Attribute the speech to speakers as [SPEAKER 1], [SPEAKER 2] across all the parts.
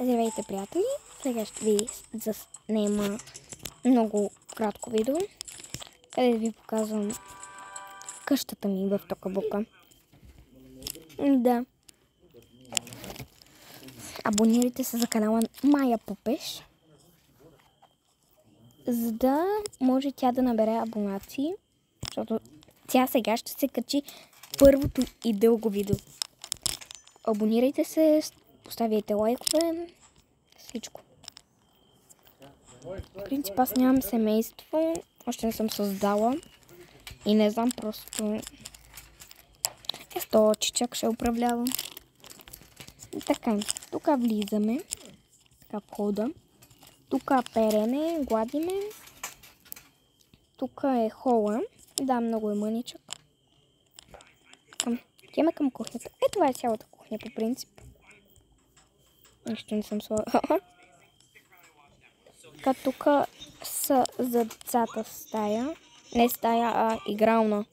[SPEAKER 1] Здравейте, приятели! Сега ще ви заснема много кратко видео, където ви показвам къщата ми в Токабука. Да. Абонирайте се за канала Майя Пупеш, за да може тя да набере абонации, защото тя сега ще се качи първото и дълго видео. Абонирайте се, поставяйте лайкове, всичко. В принцип аз нямам семейство, още не съм създала и не знам, просто този чичак ще управлявам. Така, тук влизаме, така входа, тук перене, гладиме, тук е хола, да, много е мъничък. Отиваме към кухнята. Това е цялата кухня по принцип. Нищо не съм слагала. Така, тук са за децата стая. Не стая, а игрална.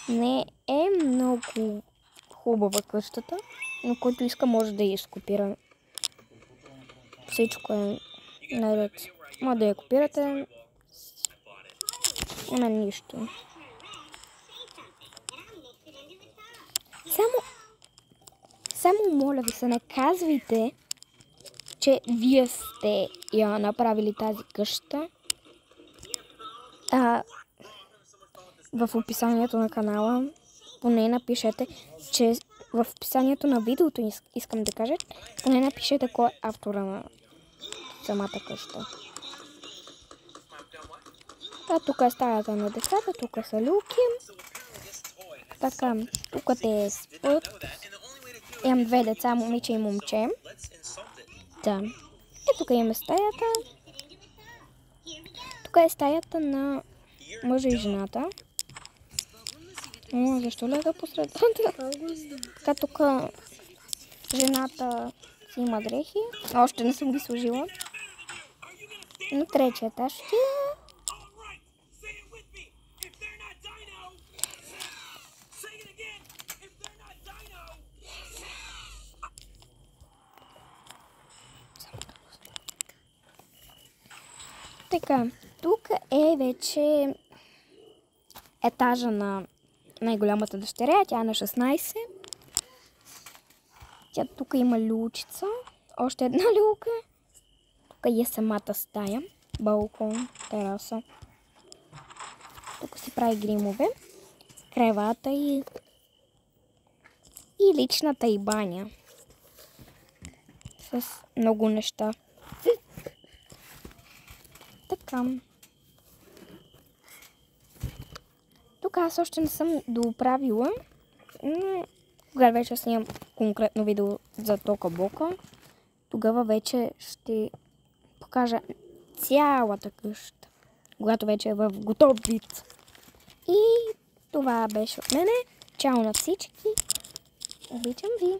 [SPEAKER 1] Не е много хубава къщата, но който иска може да я изкопира. Всичко е наред. Може да я копирате. Има нищо. Само моля ви се, не казвайте, че вие сте я направили тази къща. В описанието на канала поне напишете, че в описанието на видеото искам да кажа, поне напишете кой е автора на самата къща. Тук е стаята на децата, тук са люки. Така, тук те спят. Имам две деца, момиче и момче. Да. Тук имаме стаята. Тук е стаята на мъжа и жената. Защо ляга посред? Така, тук жената си има дрехи. Още не съм ги сложила. На третия етаж ще така, тук е вече етажа на най-голямата дъщеря. Тя е на 16. Тук има люлчица. Още една люлка. Тук е самата стая. Балкон, тераса. Тук си прави гримове. Кревата и личната и баня. С много неща. Така. Тук аз още не съм доправила. Когато вече снимам конкретно видео за Токабука, тогава вече ще покажа цялата къща, когато вече е в готов вид. И това беше от мене. Чао на всички! Обичам ви!